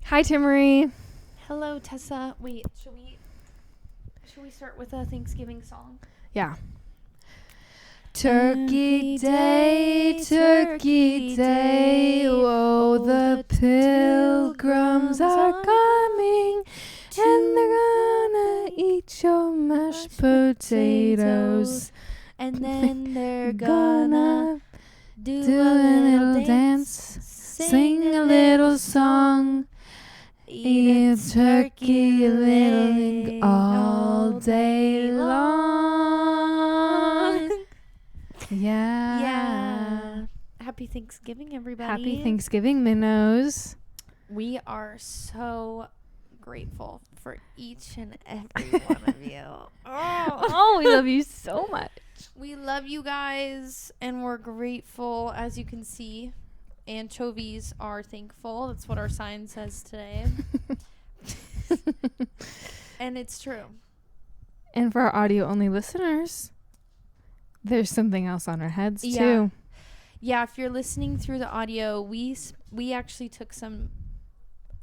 Hi, Timmery. Hello, Tessa. Wait, should we start with a Thanksgiving song? Yeah. Turkey Day, oh, the pilgrims are coming, and they're gonna eat your mashed potatoes, and then they're gonna do a little dance, sing a little song, eat a turkey leg all day long. Yeah. Happy Thanksgiving, everybody. Happy Thanksgiving, Minnows. We are so grateful for each and every one of you. Oh, we love you so much. We love you guys, and we're grateful. As you can see, anchovies are thankful. That's what our sign says today. And it's true. And for our audio-only listeners, there's something else on our heads, Yeah. too. Yeah, if you're listening through the audio, we actually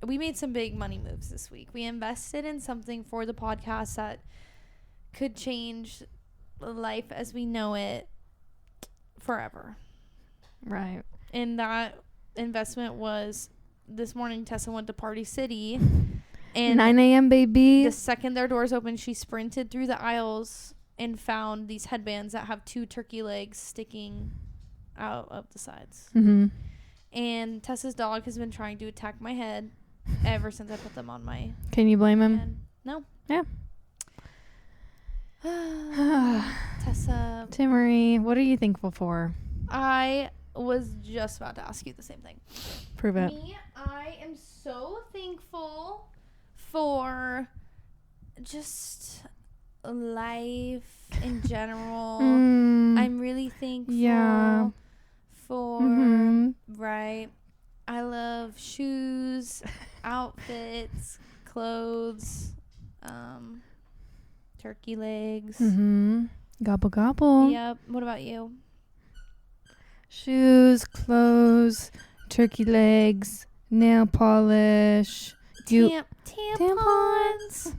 we made some big money moves this week. We invested in something for the podcast that could change life as we know it forever. Right. And that investment was, this morning Tessa went to Party City, and 9 a.m., baby. the second their doors opened, she sprinted through the aisles and found these headbands that have 2 turkey legs sticking out of the sides. Mm-hmm. And Tessa's dog has been trying to attack my head ever since I put them on my Can you blame him? head. No. Yeah. Tessa, Timmery, what are you thankful for? I was just about to ask you the same thing. Prove it. I am so thankful for just life in general. I'm really thankful for right. I love shoes, outfits, clothes, turkey legs. Gobble, gobble. Yep. What about you? Shoes, clothes, turkey legs, nail polish. Tampons.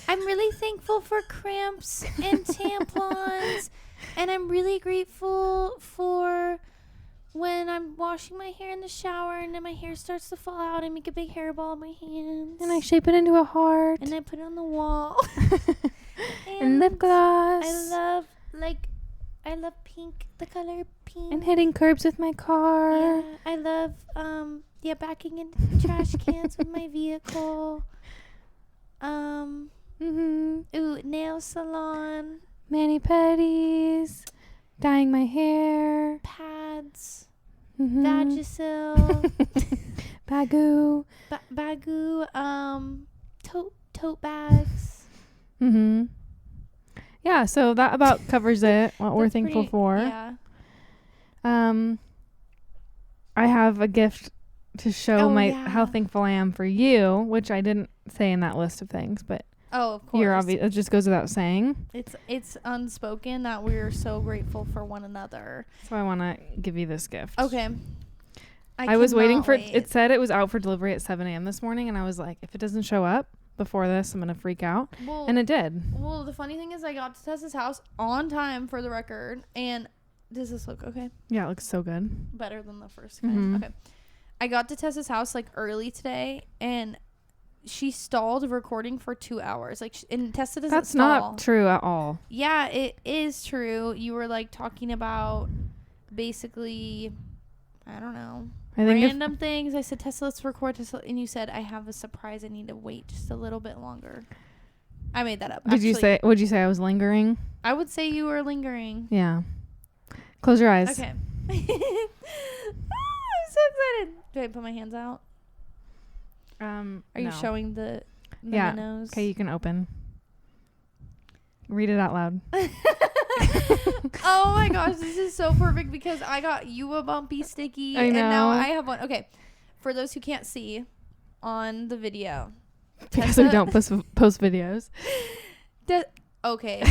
I'm really thankful for cramps and tampons. And I'm really grateful for when I'm washing my hair in the shower and then my hair starts to fall out and make a big hairball in my hands. And I shape it into a heart. And I put it on the wall. And lip gloss. I love pink, the color pink. And hitting curbs with my car. Yeah, I love backing into trash cans with my vehicle. Ooh, nail salon. Mani-pedis. Dyeing my hair. Pads. Vagisil. Bagoo. Bagoo. Tote bags. Yeah, so that about covers it. What we're thankful for. Yeah. I have a gift to show how thankful I am for you, which I didn't say in that list of things, but of course. It just goes without saying. It's unspoken that we're so grateful for one another. So I want to give you this gift. Okay. I was waiting for it. It said it was out for delivery at 7 a.m. this morning, and I was like, if it doesn't show up before this, I'm gonna freak out. And it did. Well, the funny thing is I got to Tessa's house on time, for the record. And does this look okay? Yeah, it looks so good. Better than the first kind. Okay. I got to Tessa's house like early today, and she stalled recording for 2 hours. And Tessa doesn't That's stall. not true at all. Yeah, it is true. You were like talking about basically, I don't know, random things. I said, Tessa, let's record. And you said, I have a surprise. I need to wait just a little bit longer. I made that up. Would you say I was lingering? I would say you were lingering. Yeah. Close your eyes. Okay. I'm so excited. Do I put my hands out? Are you showing the Minnows? Okay, you can open. Read it out loud. Oh my gosh, this is so perfect because I got you a bumpy sticky and now I have one. Okay, for those who can't see on the video, because we don't post videos. Okay.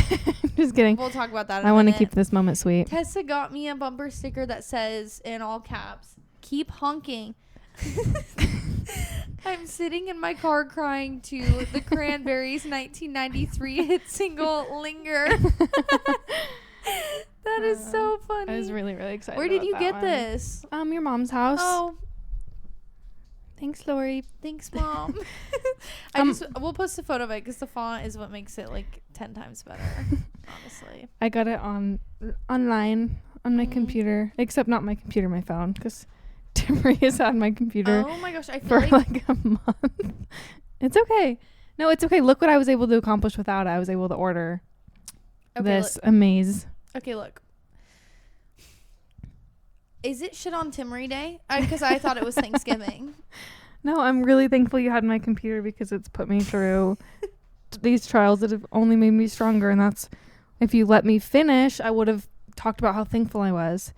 Just kidding. We'll talk about that in I want to keep this moment sweet. Tessa got me a bumper sticker that says, in all caps, keep honking. I'm sitting in my car crying to the Cranberries' 1993 hit single "Linger." That is so funny. I was really, really excited. Where did you get this? Your mom's house. Oh, thanks, Lori. thanks, Mom. We'll post a photo of it because the font is what makes it like 10 times better. Honestly, I got it online on my computer, except not my computer, my phone, because Timmy has had my computer. Oh my gosh, I feel for like a month. It's okay. No, it's okay. Look what I was able to accomplish without it. I was able to order this amaze. Okay, look. Is it shit on Timmery Day? Because I thought it was Thanksgiving. No, I'm really thankful you had my computer because it's put me through these trials that have only made me stronger. And that's, if you let me finish, I would have talked about how thankful I was.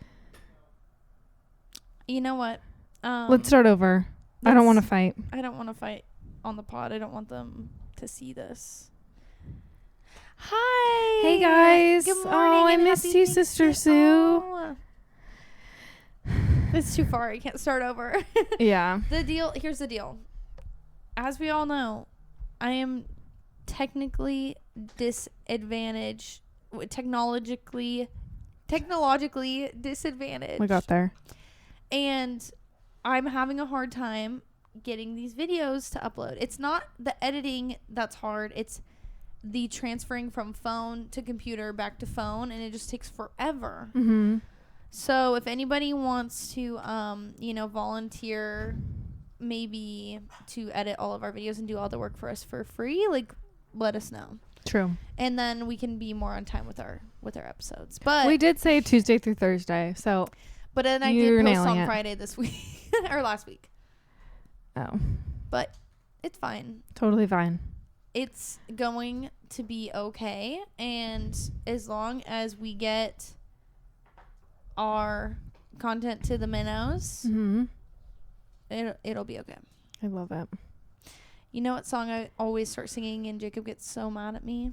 You know what? Let's start over. I don't want to fight. I don't want to fight on the pod. I don't want them to see this. Hi. Hey, guys. Good morning. Oh, I missed you, Sister Sue. Oh. It's too far. I can't start over. Yeah. Here's the deal. As we all know, I am technically disadvantaged, technologically disadvantaged. We got there. And I'm having a hard time getting these videos to upload. It's not the editing that's hard. It's the transferring from phone to computer back to phone, and it just takes forever. Mm-hmm. So if anybody wants to, volunteer maybe to edit all of our videos and do all the work for us for free, like, let us know. True. And then we can be more on time with our episodes. But we did say Tuesday through Thursday, so. But then I did post on Friday this week or last week. Oh. But it's fine. Totally fine. It's going to be okay, and as long as we get our content to the Minnows, it'll be okay. I love it. You know what song I always start singing and Jacob gets so mad at me?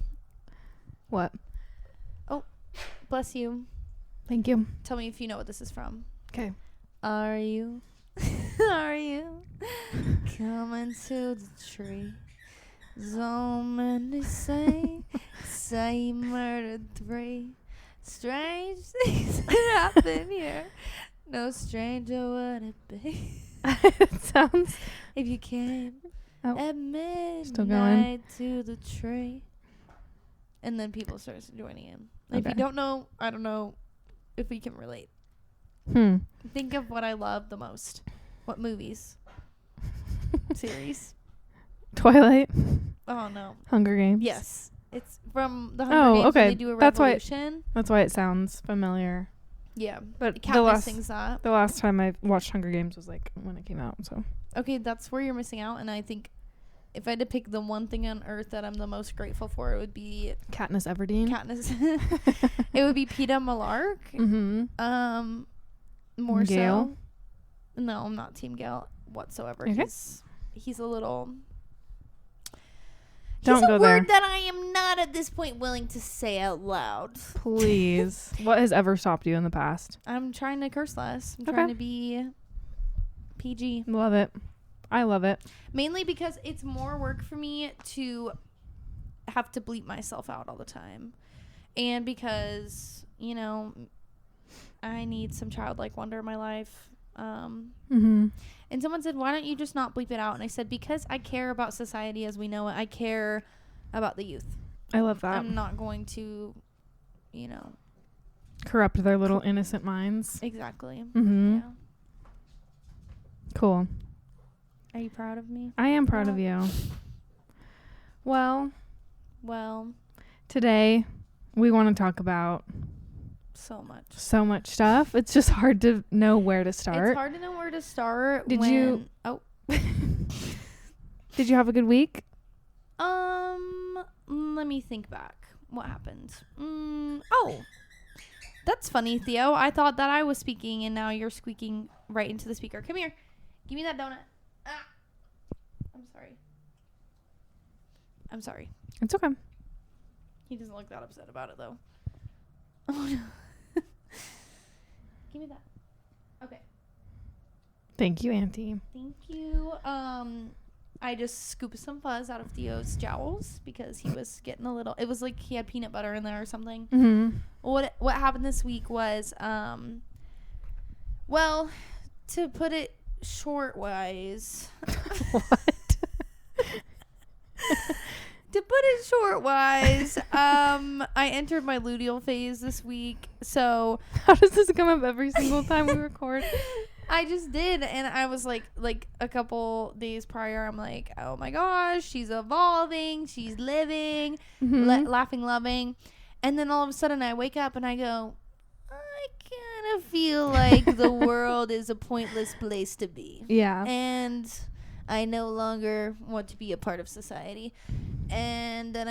What? Oh, bless you. Thank you. Tell me if you know what this is from. Okay. Are you coming to the tree? So many say you murdered 3. Strange things that happen here. No stranger would it be. It sounds. If you came at Still going. midnight to the tree. And then people start joining in. Okay. If you don't know, I don't know if we can relate. Think of what I love the most. What movies? Series? Twilight. Oh, no. Hunger Games. Yes. It's from the Hunger Games. Okay. They do a revolution. That's why it sounds familiar. Yeah. But Katniss sings that. The last time I watched Hunger Games was like when it came out. So. Okay, that's where you're missing out. And I think if I had to pick the one thing on earth that I'm the most grateful for, it would be Katniss Everdeen. It would be Peeta Mellark. Mm-hmm. More Gale? So. No, I'm not Team Gale whatsoever. Okay. He's a little. Don't He's go a there. word that I am not at this point willing to say out loud. Please. What has ever stopped you in the past? I'm trying to curse less. I'm trying to be PG. Love it. I love it. Mainly because it's more work for me to have to bleep myself out all the time. And because, I need some childlike wonder in my life. And someone said, why don't you just not bleep it out? And I said, because I care about society as we know it. I care about the youth. I love that. I'm not going to, corrupt their little innocent minds. Exactly. Mm-hmm. Yeah. Cool. Are you proud of me? I am proud of you. Well, today we want to talk about so much stuff. It's just hard to know where to start. It's hard to know where to start. Did you have a good week? Let me think back. What happened? That's funny, Theo. I thought that I was speaking and now you're squeaking right into the speaker. Come here. Give me that donut. I'm sorry. It's okay. He doesn't look that upset about it though. Oh no. Give me that. Okay. Thank you, Auntie. Thank you. I just scooped some fuzz out of Theo's jowls because he was getting a little. It was like he had peanut butter in there or something. Mm-hmm. What happened this week was, well, to put it short-wise. What? To put it short-wise, I entered my luteal phase this week. So How does this come up every single time we record? I just did, and I was like a couple days prior, I'm like, oh my gosh, she's evolving, she's living, laughing, loving. And then all of a sudden I wake up and I go, I kind of feel like the world is a pointless place to be. Yeah. And I no longer want to be a part of society. And then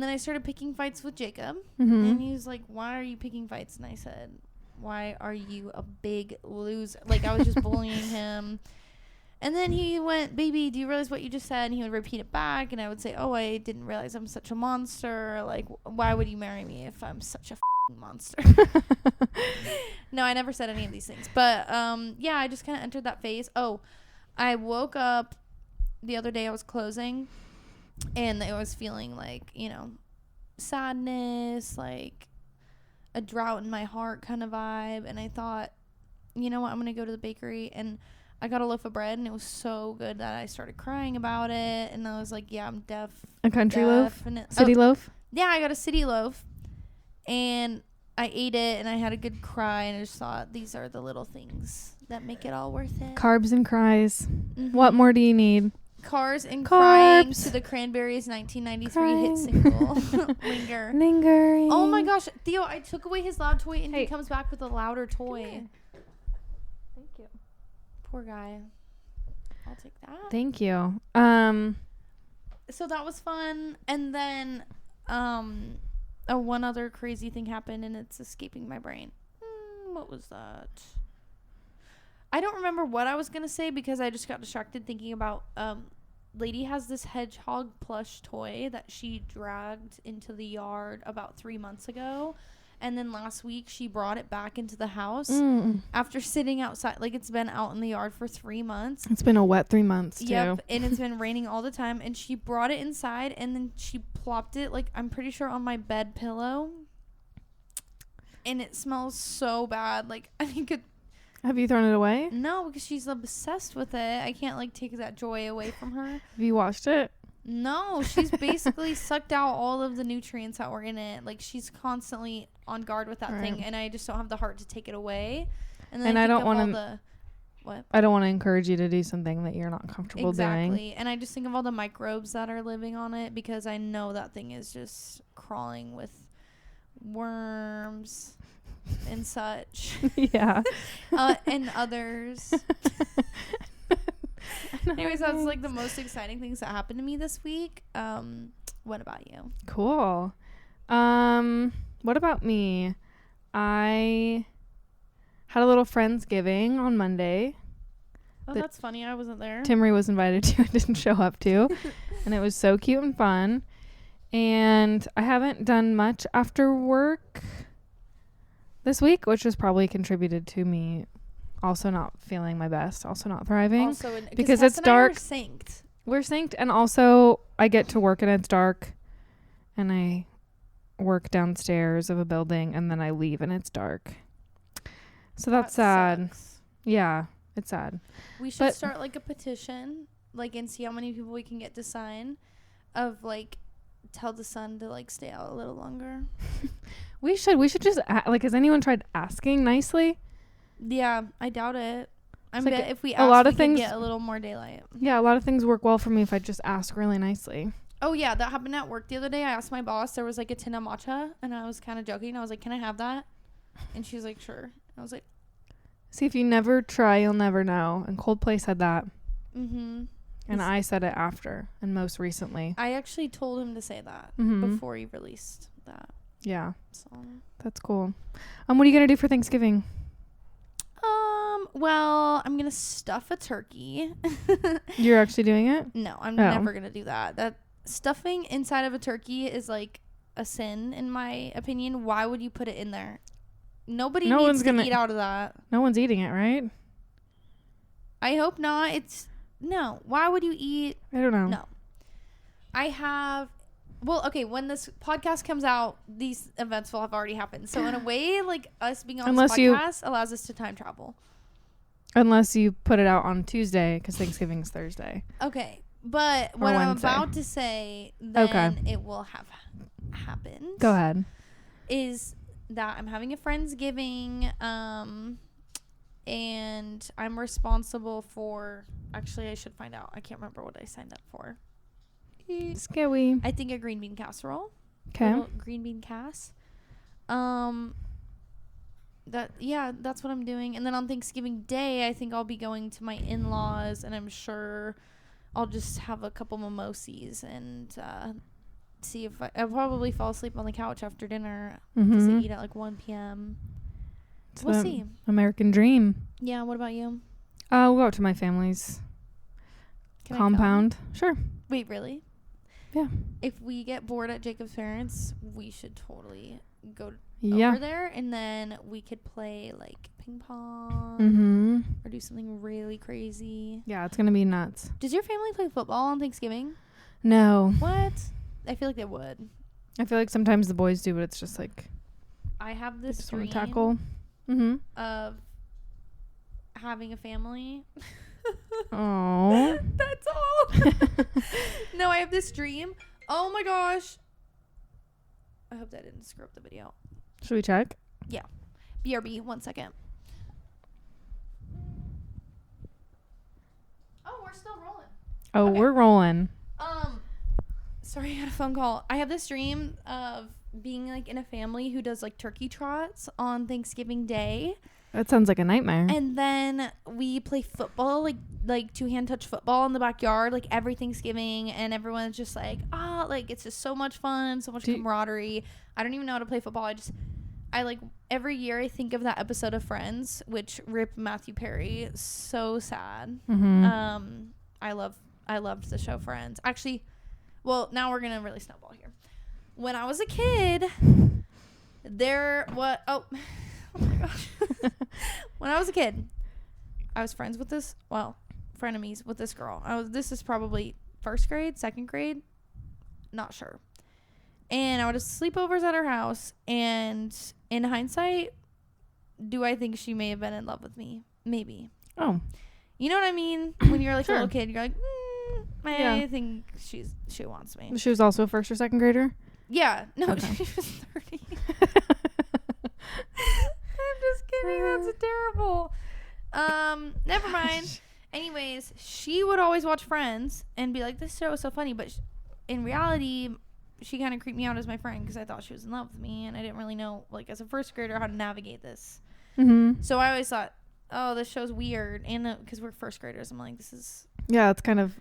I started picking fights with Jacob. Mm-hmm. And he was like, why are you picking fights? And I said, why are you a big loser? Like, I was just bullying him. And then he went, baby, do you realize what you just said? And he would repeat it back. And I would say, oh, I didn't realize I'm such a monster. Like, why would you marry me if I'm such a monster? No, I never said any of these things. But, yeah, I just kind of entered that phase. Oh, I woke up the other day. I was closing. And I was feeling like, you know, sadness, like a drought in my heart kind of vibe. And I thought, you know what, I'm going to go to the bakery. And I got a loaf of bread, and it was so good that I started crying about it. And I was like, yeah, I'm A country loaf? City loaf? Yeah, I got a city loaf. And I ate it, and I had a good cry. And I just thought, these are the little things that make it all worth it. Carbs and cries. Mm-hmm. What more do you need? Cars and Carbs. Crying to the Cranberries' 1993 hit single. Linger. Lingering. Oh my gosh, Theo, I took away his loud toy and Hey. he comes back with a louder toy. Thank you. Poor guy. I'll take that. Thank you. So that was fun. And then one other crazy thing happened, and it's escaping my brain. What was that? I don't remember what I was going to say because I just got distracted thinking about lady has this hedgehog plush toy that she dragged into the yard about 3 months ago. And then last week she brought it back into the house after sitting outside. Like, it's been out in the yard for 3 months. It's been a wet 3 months, too. Yep, and it's been raining all the time. And she brought it inside, and then she plopped it, like, I'm pretty sure on my bed pillow. And it smells so bad. Like, I think it... Have you thrown it away? No, because she's obsessed with it. I can't, like, take that joy away from her. Have you washed it? No, she's basically sucked out all of the nutrients that were in it. Like, she's constantly on guard with that thing, and I just don't have the heart to take it away. And then And I don't want to... What? I don't want to encourage you to do something that you're not comfortable doing. Exactly. And I just think of all the microbes that are living on it because I know that thing is just crawling with worms and such. Yeah. And others. Anyways, that's like the most exciting things that happened to me this week. What about you? Cool. What about me? I had a little Friendsgiving on Monday. Oh, that's funny. I wasn't there. Timmery was invited to and didn't show up to. And it was so cute and fun. And I haven't done much after work this week, which has probably contributed to me also not feeling my best, also not thriving. Also, because it's dark. We're synced. We're synced, and also I get to work and it's dark, and I work downstairs of a building, and then I leave and it's dark. So that's sad. Sucks. Yeah, it's sad. We should start like a petition, like, and see how many people we can get to sign of like tell the sun to like stay out a little longer. We should just like, has anyone tried asking nicely? Yeah, I doubt it. I It's bet like if we a lot ask, of we could things get a little more daylight. Yeah, a lot of things work well for me if I just ask really nicely. Oh yeah, that happened at work the other day. I asked my boss, there was like a tin of matcha, and I was kind of joking. I was like, can I have that? And she was like, sure. I was like, see, if you never try, you'll never know. And Coldplay said that. mm-hmm. And I said it after, and most recently. I actually told him to say that before he released that Yeah, song. that's cool. What are you gonna do for Thanksgiving? Well, I'm gonna stuff a turkey. You're actually doing it? No, I'm never gonna do that. That stuffing inside of a turkey is like a sin in my opinion. Why would you put it in there? Nobody needs to eat out of that. No one's eating it, right? I hope not. No. Why would you eat? I don't know. No. Well, okay, when this podcast comes out, these events will have already happened. So in a way, like us being on this podcast allows us to time travel. Unless you put it out on Tuesday because Thanksgiving is Thursday. Okay. But what I'm about to say, then it will have happened. Go ahead. Is that I'm having a Friendsgiving, and I'm responsible for... Actually, I should find out. I can't remember what I signed up for. Scary. I think a green bean casserole. Okay. Green bean cass. That's what I'm doing. And then on Thanksgiving Day, I think I'll be going to my in-laws, and I'm sure I'll just have a couple mimosas and see if I'll probably fall asleep on the couch after dinner because they eat at like 1 p.m. We'll see. American dream. Yeah. What about you? We'll go out to my family's compound. Sure. Wait, really? Yeah. If we get bored at Jacob's parents, we should totally go over there, and then we could play like ping pong or do something really crazy. Yeah, it's gonna be nuts. Does your family play football on Thanksgiving? No. What? I feel like they would. I feel like sometimes the boys do, but it's just like I have this just want dream to tackle of having a family. Oh. That's all. No, I have this dream. Oh my gosh. I hope that didn't screw up the video. Should we check? Yeah. BRB, 1 second. Oh, we're still rolling. Oh, okay. We're rolling. Sorry, I had a phone call. I have this dream of being like in a family who does like turkey trots on Thanksgiving Day. That sounds like a nightmare. And then we play football, like two-hand touch football in the backyard, like every Thanksgiving, and everyone's just like, like it's just so much fun, so much camaraderie. I don't even know how to play football. I like every year I think of that episode of Friends, which rip Matthew Perry, so sad. I loved the show Friends. Actually, well, now we're gonna really snowball here. When I was a kid, oh my gosh. When I was a kid, I was frenemies with this girl. This is probably first grade, second grade, not sure. And I would have sleepovers at her house, and in hindsight, do I think she may have been in love with me? Maybe. Oh. You know what I mean? When you're like sure. a little kid, you're like, I think she wants me. She was also a first or second grader? Yeah. No, okay. She was 30. I'm just kidding. That's terrible. Never mind. Anyways, she would always watch Friends and be like, this show is so funny. But in reality, she kind of creeped me out as my friend because I thought she was in love with me. And I didn't really know, like, as a first grader, how to navigate this. So I always thought, oh, this show's weird. And because we're first graders, I'm like, this is... Yeah, it's kind of...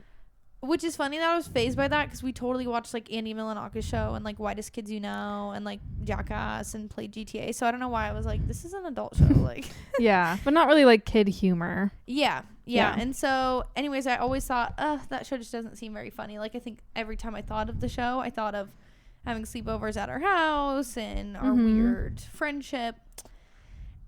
Which is funny that I was fazed by that because we totally watched like Andy Milanaka's show and like Whitest Kids You Know and like Jackass and played GTA. So I don't know why I was like, this is an adult show. Like, yeah, but not really like kid humor. Yeah. And so anyways, I always thought, that show just doesn't seem very funny. Like I think every time I thought of the show, I thought of having sleepovers at our house and our weird friendship.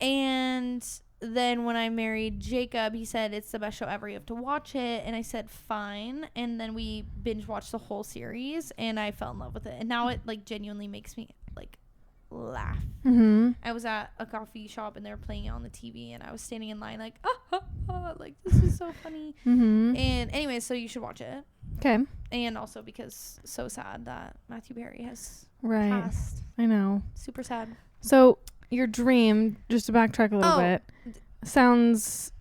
And then when I married Jacob, he said, it's the best show ever. You have to watch it. And I said, fine. And then we binge watched the whole series and I fell in love with it. And now it like genuinely makes me like laugh. I was at a coffee shop and they were playing it on the TV and I was standing in line like, like this is so funny. And anyway, so you should watch it. Okay. And also because so sad that Matthew Perry has passed. I know. Super sad. So your dream, just to backtrack a little bit, sounds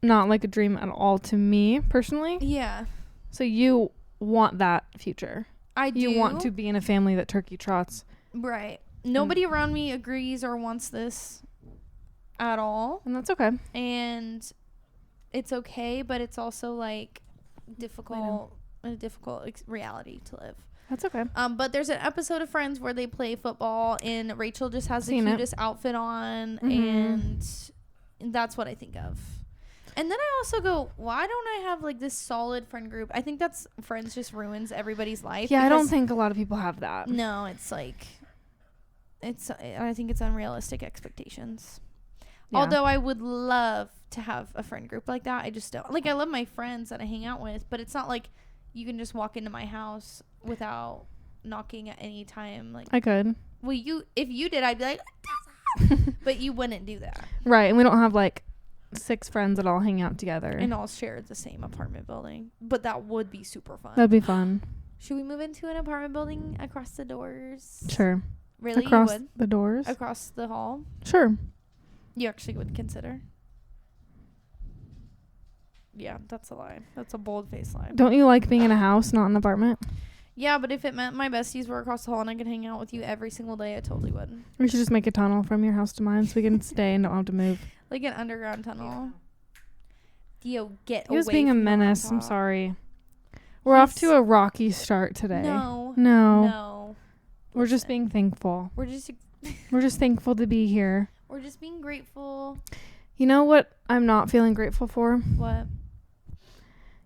not like a dream at all to me personally. Yeah. So you want that future. I do. You want to be in a family that turkey trots. Right. Nobody around me agrees or wants this at all. And that's okay. And it's okay, but it's also like a difficult reality to live. That's okay. But there's an episode of Friends where they play football and Rachel just has the cutest outfit on and that's what I think of. And then I also go, why don't I have like this solid friend group? I think that's Friends just ruins everybody's life. Yeah, I don't think a lot of people have that. No, it's like I think it's unrealistic expectations. Yeah. Although I would love to have a friend group like that. I just don't. Like, I love my friends that I hang out with, but it's not like you can just walk into my house without knocking at any time. Like, I could. well, if you did, I'd be like, but you wouldn't do that. Right. And we don't have like 6 friends that all hang out together. And all share the same apartment building. But that would be super fun. That'd be fun. Should we move into an apartment building across the doors? Sure. Really? Across you would? the doors? Across the hall? Sure. You actually would consider? Yeah, that's a lie. That's a bold-faced lie. Don't you like being in a house, not an apartment? Yeah, but if it meant my besties were across the hall and I could hang out with you every single day, I totally would. We should just make a tunnel from your house to mine so we can stay and don't have to move. Like an underground tunnel. Theo, get away. He was being a from the menace. I'm laptop. sorry. We're off to a rocky start today. No. No. We're just Listen. being thankful. We're just We're just thankful to be here. we're just being grateful. You know what I'm not feeling grateful for? What?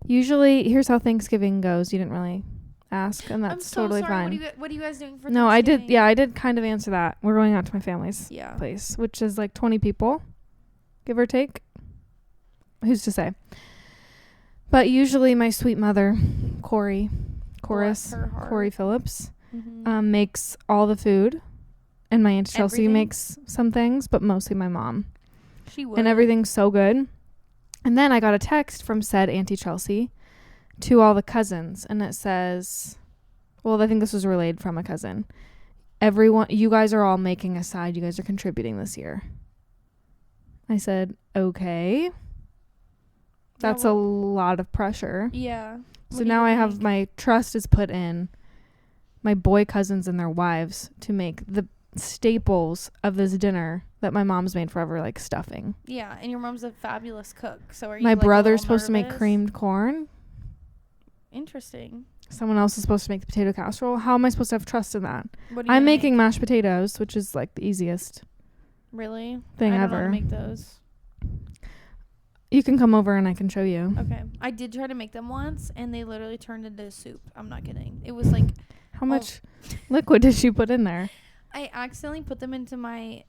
Usually, here's how Thanksgiving goes. You didn't really ask, and that's I'm so totally sorry. fine. What are you guys doing for No, I did. Thanksgiving? Yeah, I did kind of answer that. We're going out to my family's Yeah. place, which is like 20 people, give or take. Who's to say? But usually, my sweet mother, Corey Phillips, Mm-hmm. makes all the food, and my Aunt Chelsea Everything? makes some things, but mostly my mom. She would. And everything's so good. And then I got a text from said Auntie Chelsea to all the cousins, and it says, well, I think this was relayed from a cousin. Everyone, you guys are all making a side. You guys are contributing this year. I said, okay. That's a lot of pressure. Yeah. So now I have my trust is put in my boy cousins and their wives to make the staples of this dinner that my mom's made forever, like stuffing. Yeah, and your mom's a fabulous cook. So are you? My like, a brother's little supposed to make nervous? creamed corn. Interesting. Someone else is supposed to make the potato casserole. How am I supposed to have trust in that? What are you I'm gonna making make? mashed potatoes, which is like the easiest Really thing I don't know how ever. to make those. You can come over and I can show you. Okay, I did try to make them once, and they literally turned into soup. I'm not kidding. It was like How much liquid did you put in there? I accidentally put them into my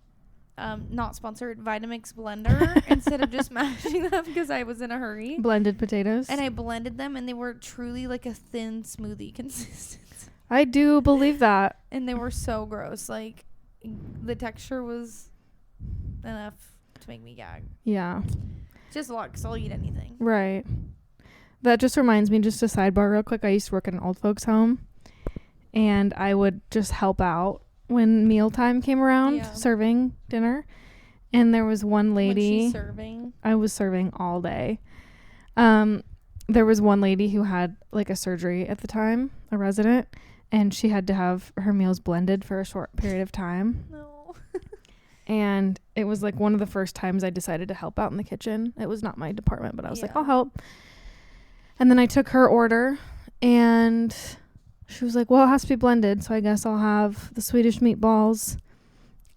not sponsored Vitamix blender instead of just mashing them because I was in a hurry. Blended potatoes. And I blended them, and they were truly like a thin smoothie consistency. I do believe that. And they were so gross. Like, the texture was enough to make me gag. Yeah. Just a lot, because I'll eat anything. Right. That just reminds me, just a sidebar real quick. I used to work in an old folks home, and I would just help out when mealtime came around, serving dinner. And there was one lady. When she's serving. I was serving all day. There was one lady who had like a surgery at the time, a resident, and she had to have her meals blended for a short period of time. No. And it was like one of the first times I decided to help out in the kitchen. It was not my department, but I was like, I'll help. And then I took her order, and she was like, well, it has to be blended, so I guess I'll have the Swedish meatballs,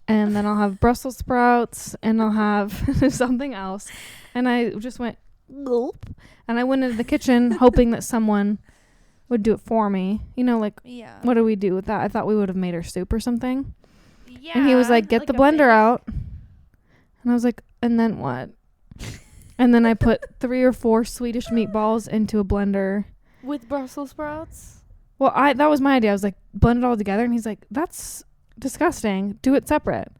and then I'll have Brussels sprouts, and I'll have something else. And I just went, gulp. And I went into the kitchen hoping that someone would do it for me. You know, like, what do we do with that? I thought we would have made her soup or something. Yeah. And he was like, get the blender out. And I was like, and then what? And then I put 3 or 4 Swedish meatballs into a blender. With Brussels sprouts? Well, that was my idea. I was like, blend it all together. And he's like, that's disgusting. Do it separate.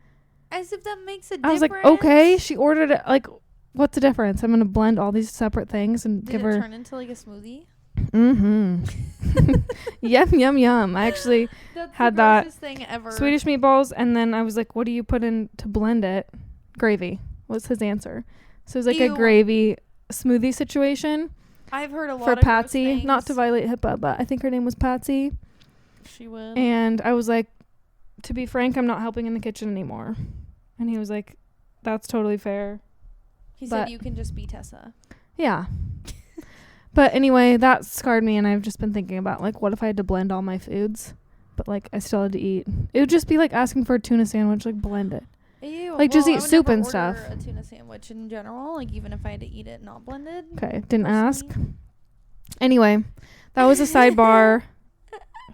As if that makes a difference. I was like, okay. She ordered it. Like, what's the difference? I'm going to blend all these separate things and give her. Did it turn into like a smoothie? Mm-hmm. Yum, yum, yum. I actually had that thing ever. Swedish meatballs. And then I was like, what do you put in to blend it? Gravy was his answer. So it was like a gravy smoothie situation. I've heard a lot for of Patsy, not to violate HIPAA, but I think her name was Patsy. She would. And I was like, to be frank, I'm not helping in the kitchen anymore. And he was like, that's totally fair. He said you can just be Tessa. Yeah. But anyway, that scarred me, and I've just been thinking about, like, what if I had to blend all my foods, but, like, I still had to eat? It would just be like asking for a tuna sandwich, like, blend it. Ew. Like, just eat soup and stuff. A tuna sandwich in general, like, even if I had to eat it not blended. Okay, didn't ask. Anyway, that was a sidebar.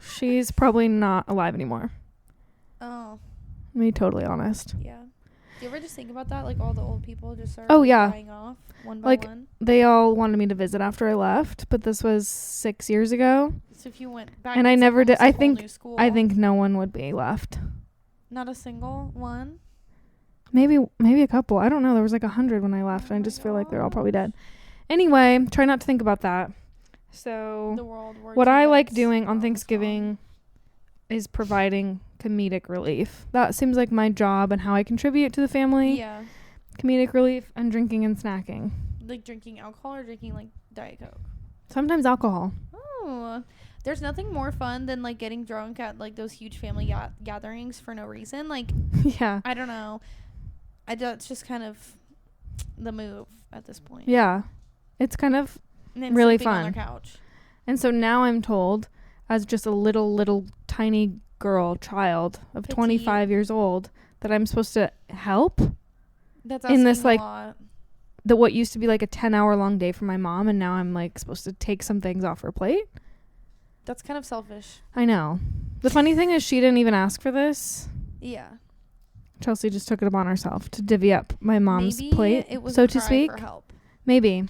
She's probably not alive anymore. Oh. To be totally honest. Yeah. Do you ever just think about that? Like, all the old people just are dying off one by one? They all wanted me to visit after I left, but this was 6 years ago. So if you went back, and I never did. I think no one would be left. Not a single one? Maybe a couple. I don't know. There was like 100 when I left. And I just feel like they're all probably dead. Anyway, try not to think about that. So what I like doing on Thanksgiving is providing comedic relief. That seems like my job and how I contribute to the family. Yeah. Comedic relief and drinking and snacking. Like drinking alcohol or drinking like Diet Coke? Sometimes alcohol. Oh. There's nothing more fun than like getting drunk at like those huge family gatherings for no reason. Like, yeah. I don't know. It's just kind of the move at this point. Yeah. It's kind of really fun. On their couch. And so now I'm told, as just a little tiny child of 25 years old, that I'm supposed to help. That's in this like lot. What used to be like a 10-hour long day for my mom, and now I'm like supposed to take some things off her plate. That's kind of selfish. I know. The funny thing is she didn't even ask for this. Yeah. Chelsea just took it upon herself to divvy up my mom's plate, so to speak. For help. Maybe.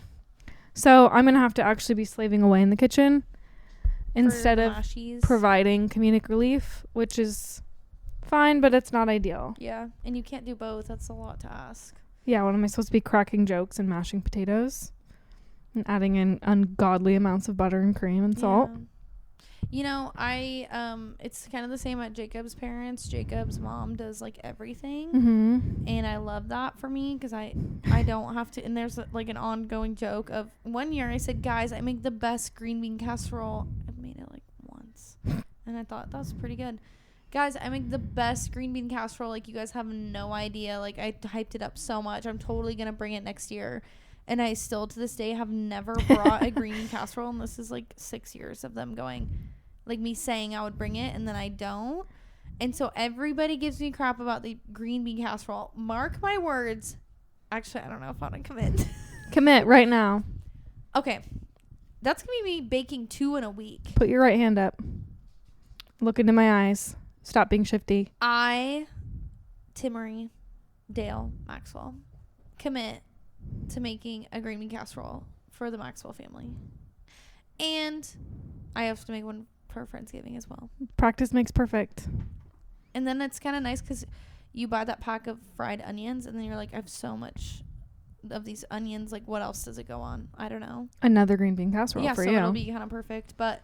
So I'm going to have to actually be slaving away in the kitchen instead of providing comedic relief, which is fine, but it's not ideal. Yeah. And you can't do both. That's a lot to ask. Yeah. What am I supposed to be, cracking jokes and mashing potatoes and adding in ungodly amounts of butter and cream and salt? Yeah. You know, it's kind of the same at Jacob's parents. Jacob's mom does like everything. Mm-hmm. And I love that for me because I don't have to. And there's like an ongoing joke of one year I said, guys, I make the best green bean casserole. I've made it like once. And I thought that was pretty good. Guys, I make the best green bean casserole. Like, you guys have no idea. Like, I hyped it up so much. I'm totally going to bring it next year. And I still to this day have never brought a green bean casserole. And this is like 6 years of them going, like me saying I would bring it and then I don't. And so everybody gives me crap about the green bean casserole. Mark my words. Actually, I don't know if I want to commit. Commit right now. Okay. That's going to be me baking 2 in a week. Put your right hand up. Look into my eyes. Stop being shifty. Timmery, Dale, Maxwell, commit to making a green bean casserole for the Maxwell family. And I have to make one for Friendsgiving as well. Practice makes perfect. And then it's kind of nice because you buy that pack of fried onions and then you're like, I have so much of these onions. Like, what else does it go on? I don't know. Another green bean casserole for you. Yeah, so it'll be kind of perfect. But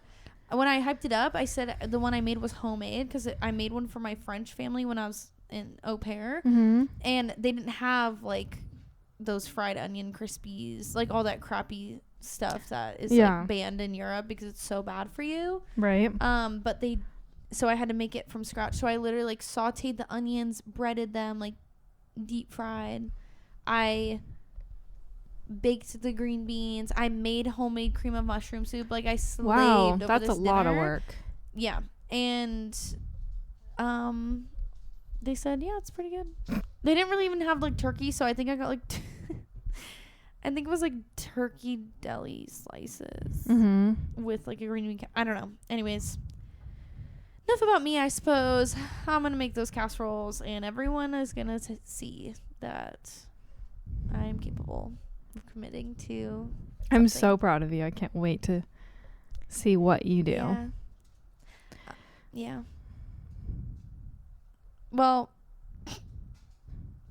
when I hyped it up, I said the one I made was homemade because I made one for my French family when I was in au pair. Mm-hmm. And they didn't have like those fried onion crispies, like all that crappy stuff that is like banned in Europe because it's so bad for you. Right. But so I had to make it from scratch. So I literally like sauteed the onions, breaded them, like deep fried. I baked the green beans. I made homemade cream of mushroom soup. Like, I slaved over this that's a lot of work. Yeah. And they said, yeah, it's pretty good. They didn't really even have like turkey, so I think I got like I think it was like turkey deli slices with like a green bean. I don't know. Anyways, enough about me, I suppose. I'm gonna make those casseroles, and everyone is gonna see that I'm capable of committing to something. I'm so proud of you. I can't wait to see what you do. Yeah. Well,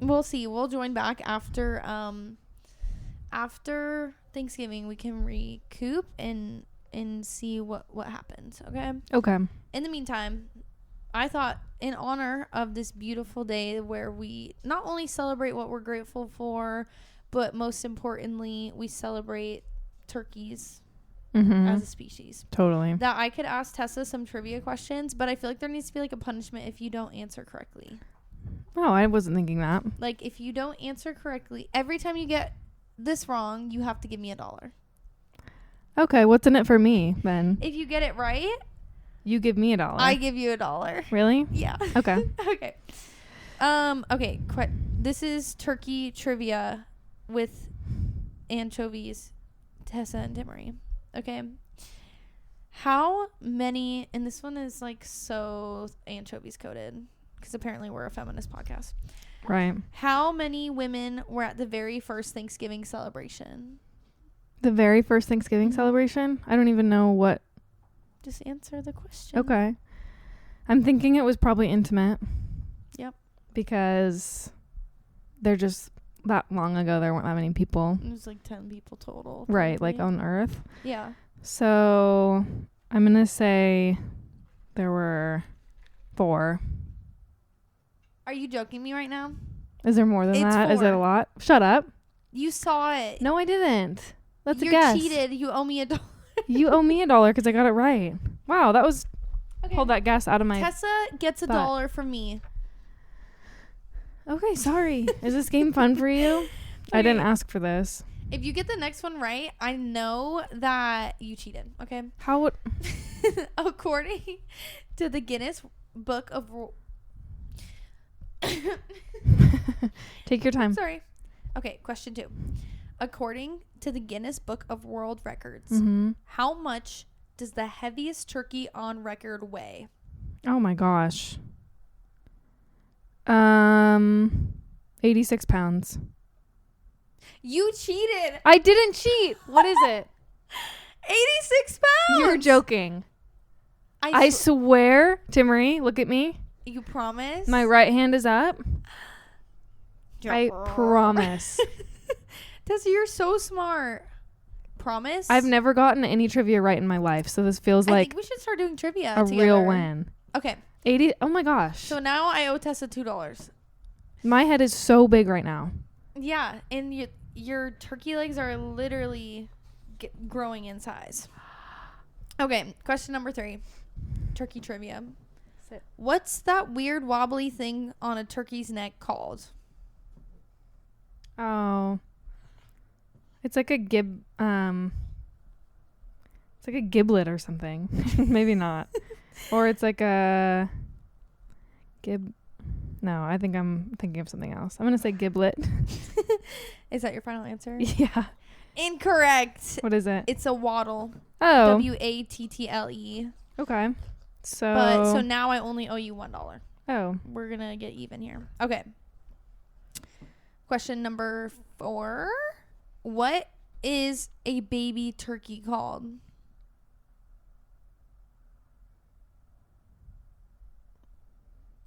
we'll see. We'll join back after Thanksgiving. We can recoup and see what happened. Okay. In the meantime, I thought, in honor of this beautiful day where we not only celebrate what we're grateful for, but most importantly, we celebrate turkeys as a species. Totally. That I could ask Tessa some trivia questions, but I feel like there needs to be like a punishment if you don't answer correctly. Oh, I wasn't thinking that. Like, if you don't answer correctly, every time you get this wrong, you have to give me $1. Okay, what's in it for me then? If you get it right, you give me $1. I give you $1. Really? Yeah. Okay. Okay. Okay. This is turkey trivia with anchovies, Tessa and Timmery. Okay. How many? And this one is like so anchovies coded because apparently we're a feminist podcast. Right. How many women were at the very first Thanksgiving celebration? The very first Thanksgiving celebration? I don't even know what. Just answer the question. Okay. I'm thinking it was probably intimate. Yep. Because they're just that long ago, there weren't that many people. It was like 10 people total. Right. Probably. Like on Earth. Yeah. So I'm going to say there were 4. Are you joking me right now? Is there more than It's that? 4. Is it a lot? Shut up. You saw it. No, I didn't. That's You're a guess. cheated. You owe me $1. You owe me $1 because I got it right. Wow, that was... Okay. Hold that guess out of my... Tessa gets $1 from me. Okay, sorry. Is this game fun for you? I didn't ask for this. If you get the next one right, I know that you cheated. Okay. How would... According to the Guinness Book of... Take your time. Sorry. Okay, question 2. According to the Guinness Book of World Records, how much does the heaviest turkey on record weigh? Oh my gosh. 86 pounds. You cheated. I didn't cheat. What is it? 86 pounds. You're joking. I swear, Timmery, look at me. You promise? My right hand is up. I promise. Tessa, you're so smart. Promise? I've never gotten any trivia right in my life, so this feels I like think we should start doing trivia a together. real win. Okay. 80. Oh my gosh. So now I owe Tessa $2. My head is so big right now. Yeah, and your turkey legs are literally growing in size. Okay, question number 3. Turkey trivia. Sit. What's that weird wobbly thing on a turkey's neck called? Oh. It's like a it's like a giblet or something. Maybe not. Or it's like a No, I think I'm thinking of something else. I'm going to say giblet. Is that your final answer? Yeah. Incorrect. What is it? It's a waddle. Oh. Wattle. Okay. So now I only owe you $1. Oh. We're going to get even here. Okay. Question number 4. What is a baby turkey called?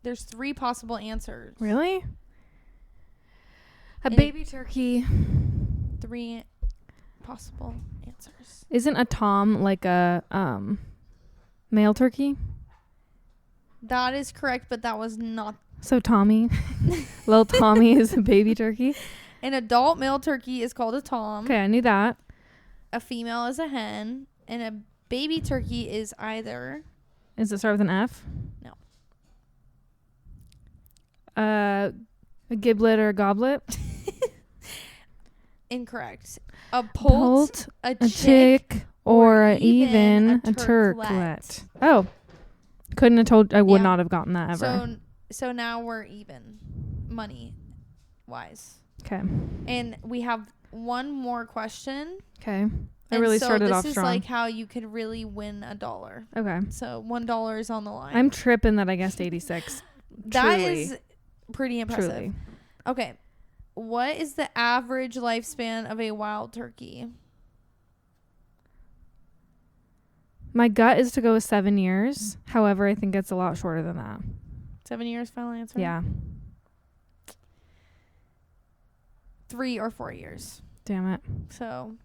There's 3 possible answers. Really? A baby turkey. 3 possible answers. Isn't a tom like a male turkey? That is correct, but that was not. So Tommy. Little Tommy is a baby turkey. An adult male turkey is called a tom. Okay, I knew that. A female is a hen. And a baby turkey is either... Does it start with an F? No. A giblet or a goblet? Incorrect. A poult, a chick, or even a turklet. turklet. Oh. Couldn't have told. I would not have gotten that ever. So now we're even money wise. Okay. And we have one more question. Okay. I really started off strong. This is like how you could really win $1. Okay. So $1 is on the line. I'm tripping that I guessed 86. That is pretty impressive. Truly. Okay. What is the average lifespan of a wild turkey? My gut is to go with 7 years. However, I think it's a lot shorter than that. 7 years, final answer? Yeah. 3 or 4 years. Damn it. So,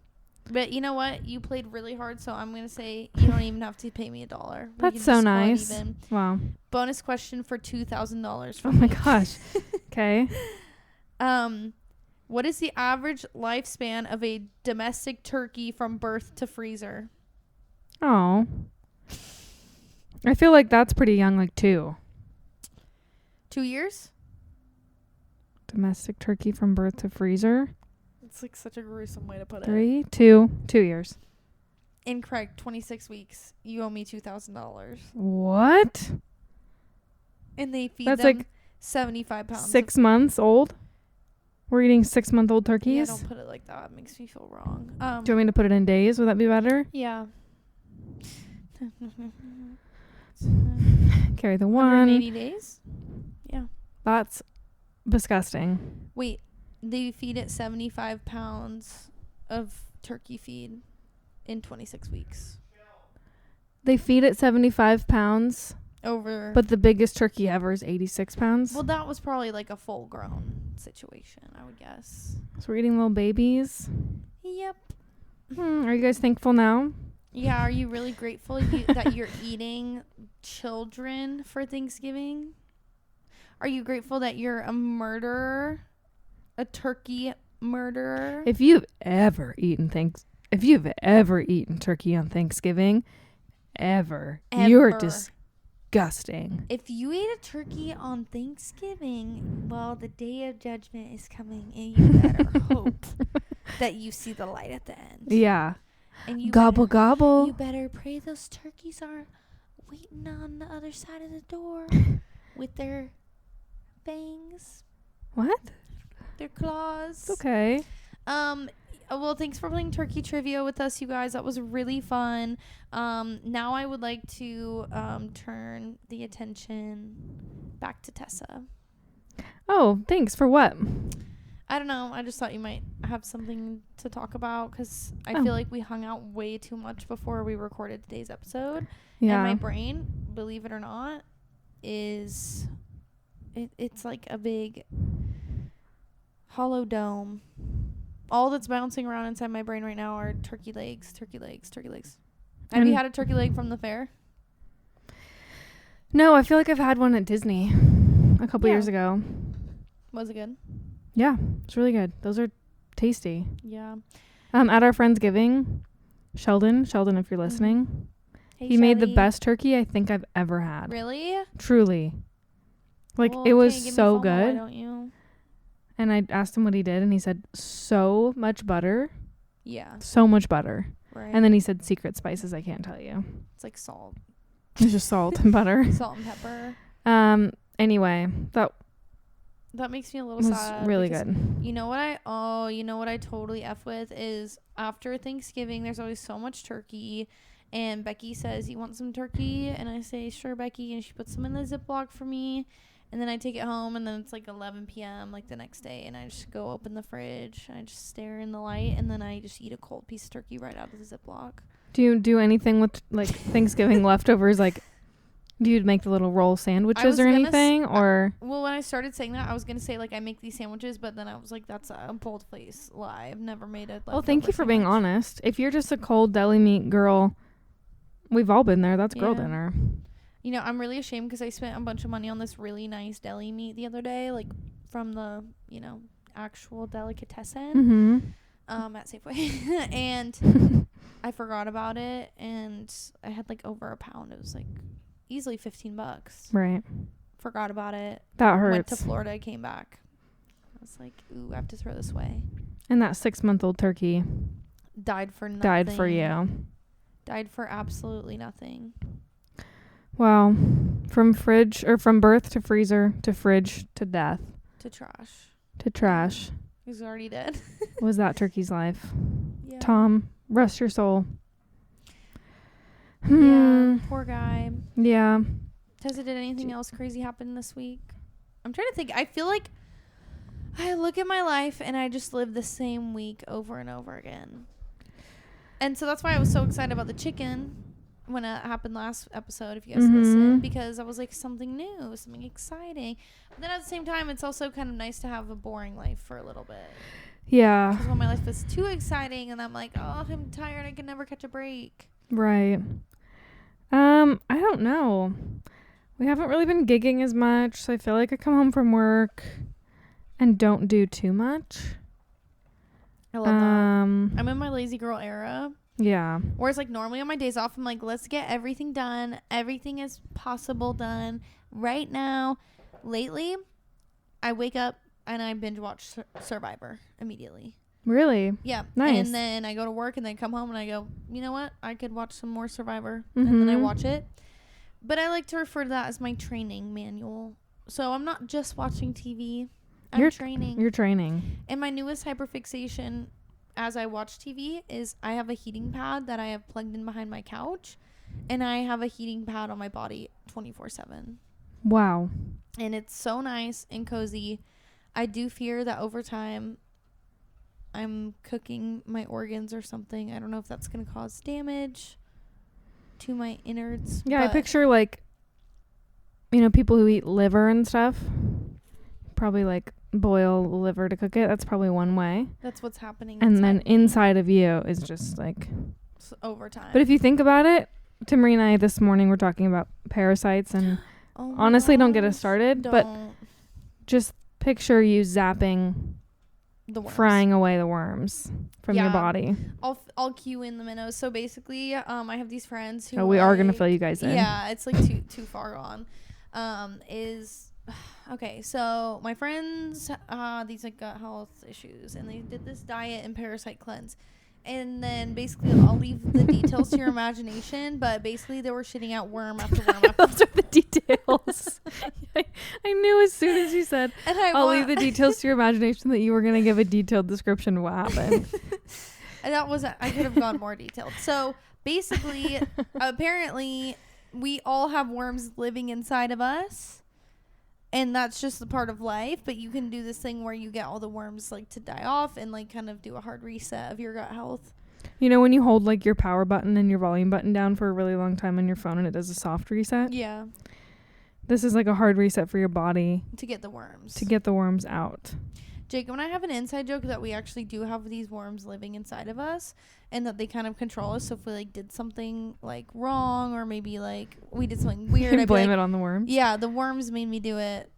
but you know what? You played really hard, so I'm going to say you don't even have to pay me $1. That's so nice. Wow. Bonus question for $2,000. Oh my gosh. Okay. What is the average lifespan of a domestic turkey from birth to freezer? Oh. I feel like that's pretty young, like 2. 2 years? Domestic turkey from birth to freezer. It's like such a gruesome way to put it. 3, 2 years. Incorrect. 26 weeks. You owe me $2,000. What? And they feed That's them like 75 pounds. 6 months old? We're eating 6-month-old turkeys? Yeah, don't put it like that. It makes me feel wrong. Do you want me to put it in days? Would that be better? Yeah. Carry the 1. 180 days? Yeah. That's disgusting. Wait, they feed it 75 pounds of turkey feed in 26 weeks. They feed it 75 pounds, but the biggest turkey ever is 86 pounds. Well, that was probably like a full grown situation, I would guess. So we're eating little babies. Yep. Are you guys thankful now? Yeah, are you really grateful that you're eating children for Thanksgiving? Are you grateful that you're a murderer? A turkey murderer? If you've ever eaten turkey on Thanksgiving, ever. You're disgusting. If you ate a turkey on Thanksgiving, well, the day of judgment is coming, and you better hope that you see the light at the end. Yeah. And you gobble, gobble. You better pray those turkeys are waiting on the other side of the door with their fangs. What? Their claws. Okay. Well, thanks for playing turkey trivia with us, you guys. That was really fun. Now I would like to turn the attention back to Tessa. Oh, thanks. For what? I don't know. I just thought you might have something to talk about because I feel like we hung out way too much before we recorded today's episode. Yeah. And my brain, believe it or not, it's like a big hollow dome. All that's bouncing around inside my brain right now are turkey legs, turkey legs, turkey legs. Have you had a turkey leg from the fair? No, I feel like I've had one at Disney a couple years ago. Was it good? Yeah, it's really good. Those are tasty. Yeah. At our Friendsgiving, Sheldon, if you're listening, he made the best turkey I think I've ever had. Really? Truly. Like, well, it was so FOMO, good. Why don't you? And I asked him what he did, and he said so much butter. Yeah. So much butter. Right. And then he said secret spices I can't tell you. It's like salt. It's just salt and butter. Salt and pepper. Anyway, that makes me a little was sad. Really good. You know what I totally F with is after Thanksgiving there's always so much turkey, and Becky says, "You want some turkey?" And I say, "Sure, Becky," and she puts some in the Ziploc for me. And then I take it home, and then it's like 11 p.m. like the next day, and I just go open the fridge, and I just stare in the light, and then I just eat a cold piece of turkey right out of the Ziploc. Do you do anything with like Thanksgiving leftovers? Like, do you make the little roll sandwiches or anything? Or well, when I started saying that, I was gonna say like I make these sandwiches, but then I was like, that's a bold-faced lie. I've never made it. Well, thank you for being honest. If you're just a cold deli meat girl, we've all been there. That's girl dinner. You know, I'm really ashamed because I spent a bunch of money on this really nice deli meat the other day, like from the, actual delicatessen at Safeway. And I forgot about it, and I had like over a pound. It was like easily $15. Right. Forgot about it. That hurts. Went to Florida, came back. I was like, ooh, I have to throw this away. And that 6-month-old turkey died for nothing. Died for you. Died for absolutely nothing. Wow. From birth to freezer to fridge to death. To trash. To trash. He's already dead. Was that turkey's life. Yeah. Tom, rest your soul. Yeah, poor guy. Yeah. Tessa, did anything else crazy happen this week? I'm trying to think. I feel like I look at my life and I just live the same week over and over again. And so that's why I was so excited about the chicken when it happened last episode, if you guys listened, because I was like, something new, something exciting. But then at the same time, it's also kind of nice to have a boring life for a little bit. Yeah. Because when my life is too exciting and I'm like, oh, I'm tired, I can never catch a break. Right. I don't know. We haven't really been gigging as much, so I feel like I come home from work and don't do too much. I love that. I'm in my lazy girl era. Yeah. Whereas like normally on my days off, I'm like, let's get everything done. Everything is possible done right now. Lately, I wake up and I binge watch Survivor immediately. Really? Yeah. Nice. And then I go to work and then come home and I go, you know what? I could watch some more Survivor. And then I watch it. But I like to refer to that as my training manual. So I'm not just watching TV. I'm training. You're training. And my newest hyperfixation as I watch TV is I have a heating pad that I have plugged in behind my couch, and I have a heating pad on my body 24/7. Wow. And it's so nice and cozy. I do fear that over time I'm cooking my organs or something. I don't know if that's going to cause damage to my innards. Yeah, I picture like, you know, people who eat liver and stuff probably like boil liver to cook it. That's probably one way. That's what's happening. And then inside of you is just like over time. But if you think about it, Timmery and I this morning were talking about parasites, and honestly, don't get us started. But just picture you zapping, frying away the worms from your body. I'll cue in the Minnows. So basically, I have these friends who. We are gonna fill you guys in. Yeah, it's like too far gone. Okay, so my friends these like gut health issues, and they did this diet and parasite cleanse. And then basically, I'll leave the details to your imagination. But basically, they were shitting out worm after worm after. Those are the details. I knew as soon as you said, I'll leave the details to your imagination, that you were going to give a detailed description of what happened. And that wasn't. I could have gone more detailed. So basically, apparently, we all have worms living inside of us. And that's just the part of life. But you can do this thing where you get all the worms like to die off and like kind of do a hard reset of your gut health. You know when you hold like your power button and your volume button down for a really long time on your phone and it does a soft reset? Yeah. This is like a hard reset for your body. To get the worms. To get the worms out. Jacob and I have an inside joke that we actually do have these worms living inside of us, and that they kind of control us. So if we like did something like wrong, or maybe like we did something weird, I'd blame it on the worms. Yeah, the worms made me do it.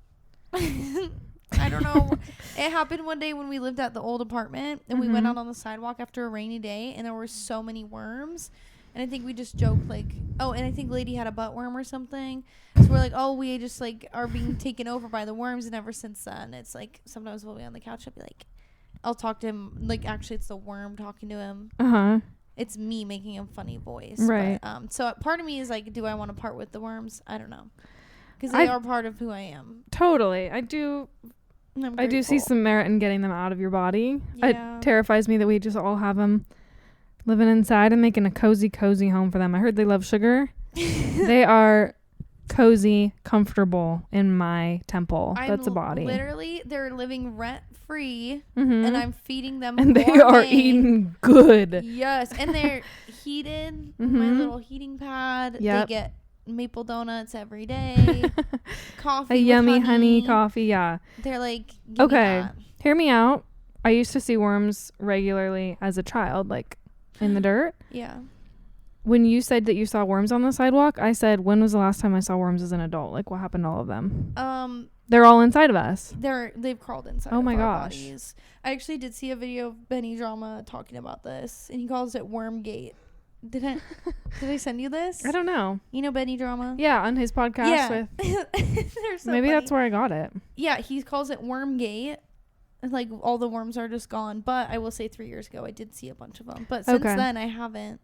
I don't know. It happened one day when we lived at the old apartment, and we went out on the sidewalk after a rainy day, and there were so many worms. And I think we just joked like, oh, and I think Lady had a butt worm or something. So we're like, oh, we just like are being taken over by the worms. And ever since then, it's like sometimes we'll be on the couch. I'll be like, I'll talk to him. Like, actually, it's the worm talking to him. Uh-huh. It's me making a funny voice. Right. But, so part of me is like, do I want to part with the worms? I don't know. Because they are part of who I am. Totally. I do see some merit in getting them out of your body. Yeah. It terrifies me that we just all have them living inside and making a cozy home for them. I heard they love sugar. They are cozy, comfortable in my temple. That's a body. Literally, they're living rent free, and I'm feeding them. And they are eating good. Yes, and they're heated. My little heating pad. Yep. They get maple donuts every day. Coffee. A yummy honey coffee. Yeah. They're like, okay. Hear me out. I used to see worms regularly as a child, like in the dirt. Yeah. When you said that you saw worms on the sidewalk, I said, when was the last time I saw worms as an adult? Like, what happened to all of them? They're all inside of us. They've crawled inside. Oh my gosh. Bodies. I actually did see a video of Benny Drama talking about this, and he calls it Wormgate. Did I send you this? I don't know. You know Benny Drama? Yeah, on his podcast. Yeah. So maybe funny. That's where I got it. Yeah, he calls it Wormgate. Like, all the worms are just gone. But I will say 3 years ago, I did see a bunch of them. But since then, I haven't.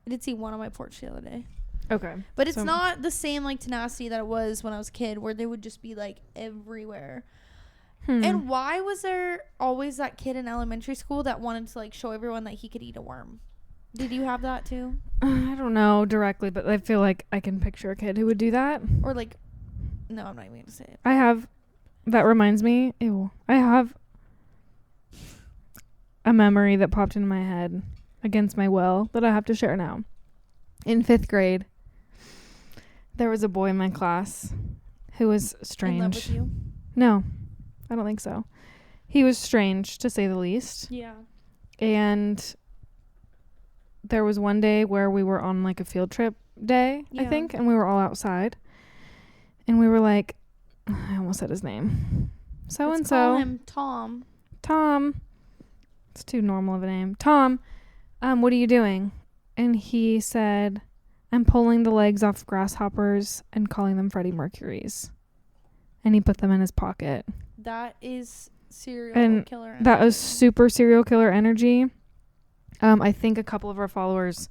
I did see one on my porch the other day. Okay. But it's not the same, like, tenacity that it was when I was a kid, where they would just be, like, everywhere. And why was there always that kid in elementary school that wanted to, like, show everyone that he could eat a worm? Did you have that, too? I don't know directly, but I feel like I can picture a kid who would do that. Or, like, no, I'm not even going to say it. That reminds me, I have a memory that popped into my head against my will that I have to share now. In 5th grade, there was a boy in my class who was strange. In love with you? No, I don't think so. He was strange, to say the least. Yeah. And there was one day where we were on like a field trip day, I think, and we were all outside. And we were like, I almost said his name. So and so. Let's call him Tom. Tom. It's too normal of a name. Tom, what are you doing? And he said, I'm pulling the legs off grasshoppers and calling them Freddie Mercury's. And he put them in his pocket. That is serial killer energy. That was super serial killer energy. I think a couple of our followers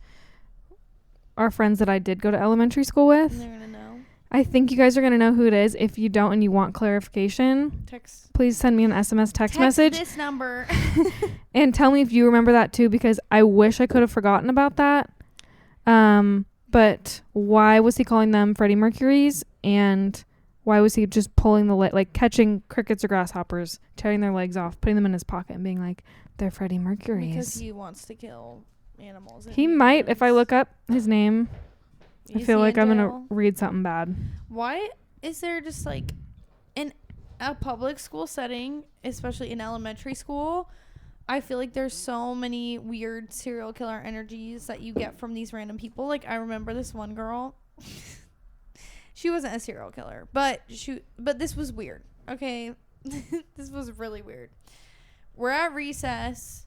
are friends that I did go to elementary school with. And they're going to know. I think you guys are going to know who it is. If you don't and you want clarification, please send me an SMS text message. This number. And tell me if you remember that too, because I wish I could have forgotten about that. But why was he calling them Freddie Mercury's? And why was he just pulling the like catching crickets or grasshoppers, tearing their legs off, putting them in his pocket, and being like, "They're Freddie Mercury's." Because he wants to kill animals. He might if I look up his name. I Is feel he like in I'm jail? gonna read something bad. Why is there just like in a public school setting, especially in elementary school, I feel like there's so many weird serial killer energies that you get from these random people. Like, I remember this one girl. She wasn't a serial killer, but this was weird. Okay. This was really weird. We're at recess,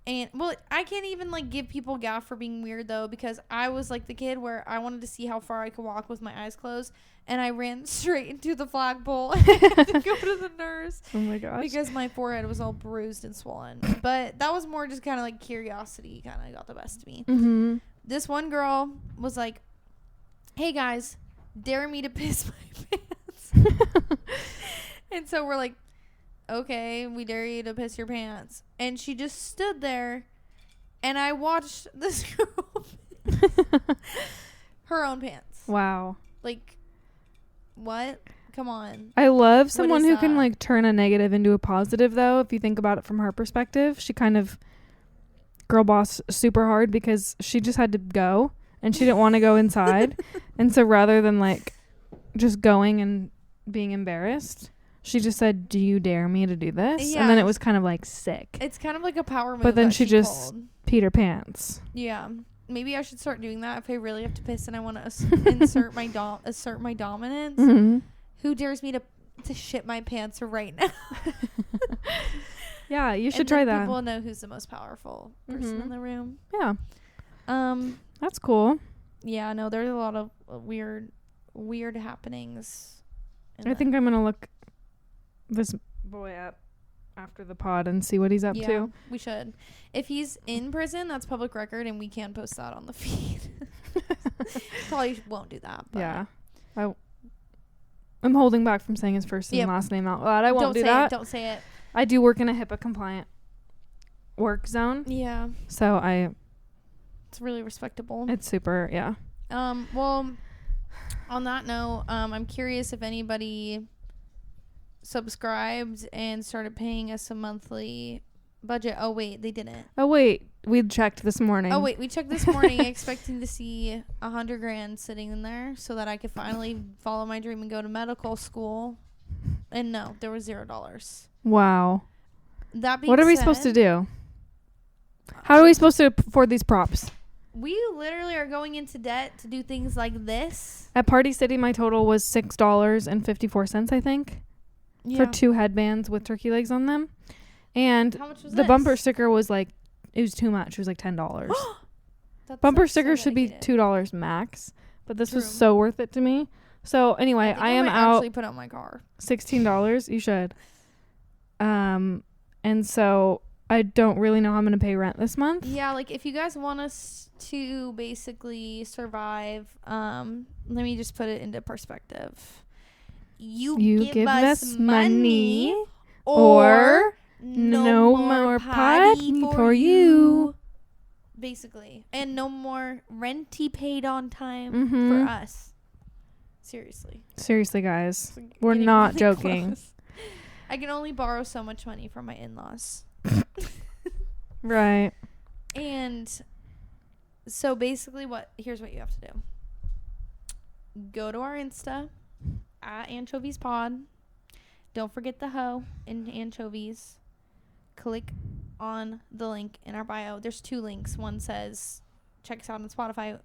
and well, I can't even like give people gaff for being weird though, because I was like the kid where I wanted to see how far I could walk with my eyes closed, and I ran straight into the flagpole and I had to go to the nurse. Oh my gosh. Because my forehead was all bruised and swollen. But that was more just kind of like curiosity kind of got the best of me. Mm-hmm. This one girl was like, "Hey guys, dare me to piss my pants." And so we're like, "Okay, we dare you to piss your pants." And she just stood there, and I watched this girl her own pants. Wow. Like, what? Come on. I love someone is who can that? like turn a negative into a positive though. If you think about it from her perspective, she kind of girl boss super hard because she just had to go and she didn't want to go inside. And so rather than like just going and being embarrassed, she just said, "Do you dare me to do this?" Yeah. And then it was kind of like sick. It's kind of like a power move. But then that she just pulled. peed her pants. Yeah. Maybe I should start doing that if I really have to piss and I want to assert my dominance. Mm-hmm. Who dares me to shit my pants right now? Yeah, you should And try then that. People know who's the most powerful person in the room. Yeah. That's cool. Yeah, no, there's a lot of weird happenings. I think I'm going to look this boy up after the pod and see what he's up to. We should. If he's in prison, that's public record, and we can post that on the feed. Probably won't do that. But Yeah. I'm holding back from saying his first and last name out loud. I won't do that. Don't say it. I do work in a HIPAA compliant work zone. Yeah. So It's really respectable. it's super, yeah. Well, on that note, I'm curious if anybody subscribed and started paying us a monthly budget. Oh wait, they didn't. Oh wait, we checked this morning. Oh wait, we checked this morning expecting to see $100,000 sitting in there so that I could finally follow my dream and go to medical school. And no, there was $0. Wow. That being What are we said, supposed to do? How are we supposed to afford these props? We literally are going into debt to do things like this. At Party City, my total was $6.54, I think, for 2 headbands with turkey legs on them. And How much was the this? bumper sticker was like, it was too much. It was like $10. That's Bumper like so sticker should be dedicated. $2 max, but this was True. so worth it to me. So anyway, think I am might out actually put on my car. $16. You should. And so I don't really know how I'm going to pay rent this month. Yeah, like if you guys want us to basically survive, let me just put it into perspective. You give us money or no more potty for you. Basically. And no more renty paid on time for us. Seriously. Seriously, guys. It's We're getting not really joking. close. I can only borrow so much money from my in-laws. Right. And so basically here's what you have to do. Go to our Insta at Anchoevies Pod. Don't forget the hoe in Anchoevies. Click on the link in our bio. There's 2 links. One says check us out on Spotify.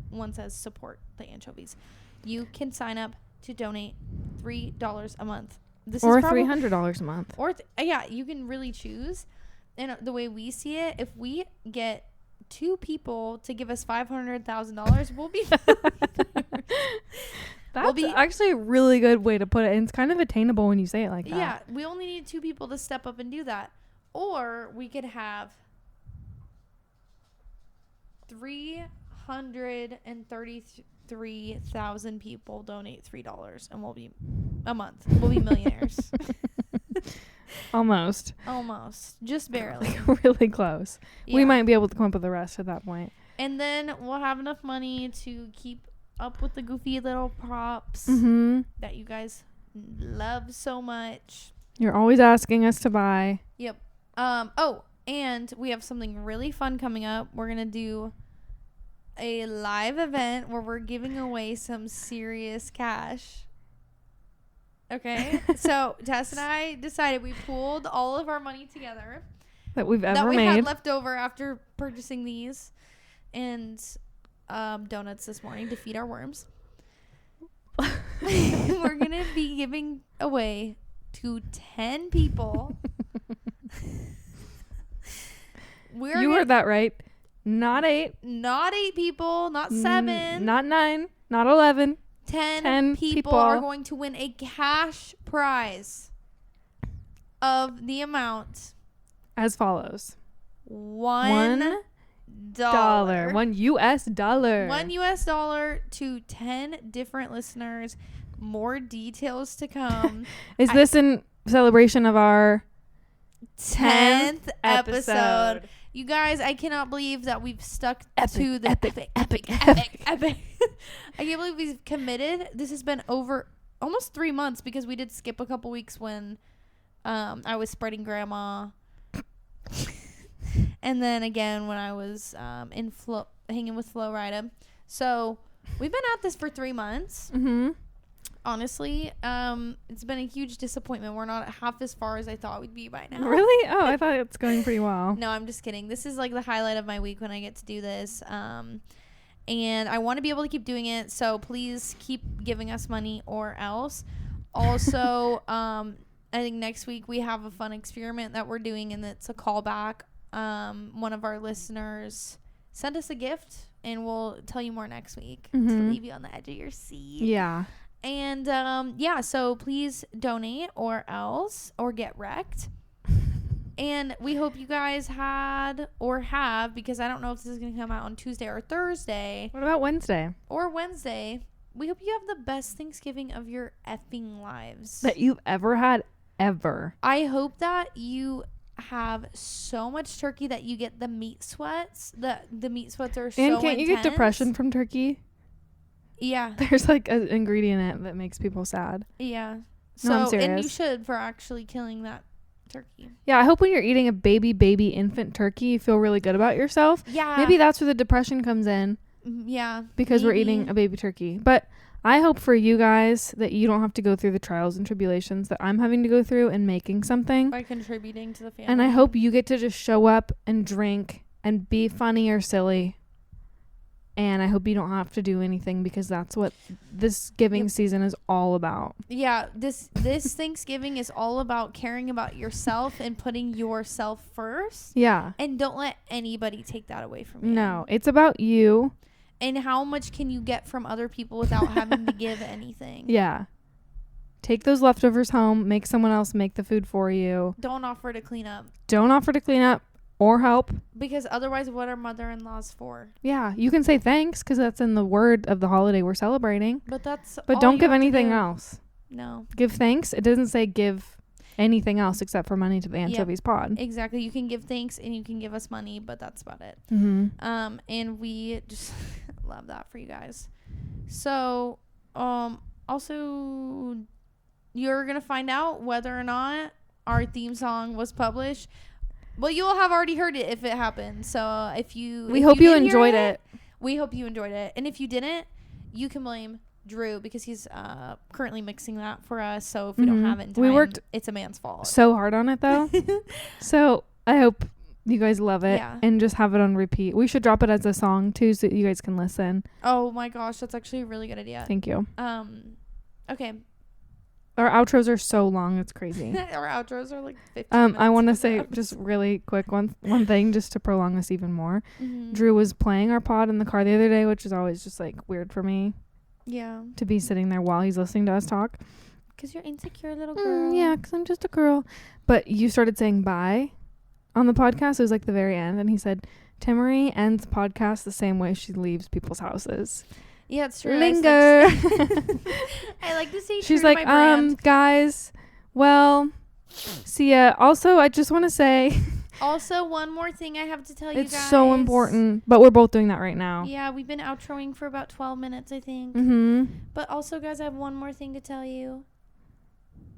One says support the Anchoevies. You can sign up to donate $3 a month. This Or is probably $300 a month. Or yeah, you can really choose. And the way we see it, if we get 2 people to give us $500,000, we'll be. That's actually a really good way to put it. And it's kind of attainable when you say it like that. Yeah, we only need 2 people to step up and do that. Or we could have 333,000 people donate $3, and we'll be a month. We'll be millionaires. Almost. Almost, just barely. Like really close. Yeah. We might be able to come up with the rest at that point. And then we'll have enough money to keep up with the goofy little props Mm-hmm. that you guys love so much. You're always asking us to buy. Yep. Oh, and we have something really fun coming up. We're going to do a live event where we're giving away some serious cash. Okay? So, Tess and I decided we pooled all of our money together That we've ever that we made. had left over after purchasing these and donuts this morning to feed our worms. We're going to be giving away to 10 people. You heard that right. Not 8. Not 8 people, not 7. Not 9. Not 11. 10 people are going to win a cash prize of the amount as follows. $1. $1 US dollar. $1 US to 10 different listeners. More details to come. Is this in celebration of our 10th episode? You guys, I cannot believe that we've stuck to the epic. I can't believe we've committed. This has been over almost 3 months because we did skip a couple weeks when I was spreading grandma. And then again when I was hanging with Flo Rida. So we've been at this for 3 months. Mm-hmm. Honestly, it's been a huge disappointment. We're not half as far as I thought we'd be by now. Really? Oh, I thought it's going pretty well. No, I'm just kidding. This is like the highlight of my week when I get to do this. And I want to be able to keep doing it. So please keep giving us money or else. Also, I think next week we have a fun experiment that we're doing, and it's a callback. One of our listeners sent us a gift, and we'll tell you more next week to leave you on the edge of your seat. Yeah. And yeah, so please donate or else or get wrecked. And we hope you guys had or have, because I don't know if this is going to come out on Tuesday or Thursday. What about Wednesday? Or Wednesday. We hope you have the best Thanksgiving of your effing lives. That you've ever had, ever. I hope that you have so much turkey that you get the meat sweats. The meat sweats are so intense. And can't you get depression from turkey? Yeah. There's like an ingredient in it that makes people sad. Yeah. No, I'm So, serious. and you should, for actually killing that turkey. Yeah, I hope when you're eating a baby infant turkey, you feel really good about yourself. Yeah. Maybe that's where the depression comes in. Yeah. Because we're eating a baby turkey. But I hope for you guys that you don't have to go through the trials and tribulations that I'm having to go through in making something. By contributing to the family. And I hope you get to just show up and drink and be funny or silly. And I hope you don't have to do anything, because that's what this giving season is all about. Yeah, this Thanksgiving is all about caring about yourself and putting yourself first. Yeah. And don't let anybody take that away from you. No, it's about you. And how much can you get from other people without having to give anything? Yeah. Take those leftovers home. Make someone else make the food for you. Don't offer to clean up. Don't offer to clean up or help. Because otherwise, what are mother-in-laws for? Yeah, you can say thanks because that's in the word of the holiday we're celebrating. But that's But all don't you give have to anything do. else. No. Give thanks. It doesn't say give anything else except for money to the Anchoevies pod. Exactly. You can give thanks and you can give us money, but that's about it. Mm-hmm. And we just love that for you guys. So, also, you're gonna find out whether or not our theme song was published. Well, you will have already heard it if it happened. So we hope you enjoyed it. We hope you enjoyed it. And if you didn't, you can blame Drew because he's currently mixing that for us. So if we don't have it in time, we worked it's a man's fault. So hard on it though. So I hope you guys love it and just have it on repeat. We should drop it as a song too, so that you guys can listen. Oh my gosh, that's actually a really good idea. Thank you. Okay. Our outros are so long, it's crazy. Our outros are like 15 minutes. I want to say just really quick one thing just to prolong this even more. Mm-hmm. Drew was playing our pod in the car the other day, which is always just like weird for me. Yeah. To be sitting there while he's listening to us talk. Because you're insecure little girl. Yeah, because I'm just a girl. But you started saying bye on the podcast. It was like the very end. And he said, Timmery ends the podcast the same way she leaves people's houses. Yeah, it's true. Linger. I like to say she's like, guys, well, see ya. Also, I just want to say Also, one more thing I have to tell you guys. It's so important. But we're both doing that right now. Yeah, we've been outroing for about 12 minutes, I think. Mm-hmm. But also, guys, I have one more thing to tell you.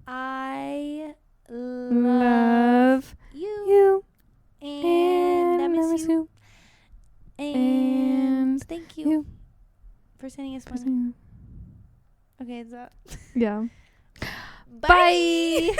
I love you. And I miss you. And thank you for sending us money. Okay, is that? Yeah. Bye.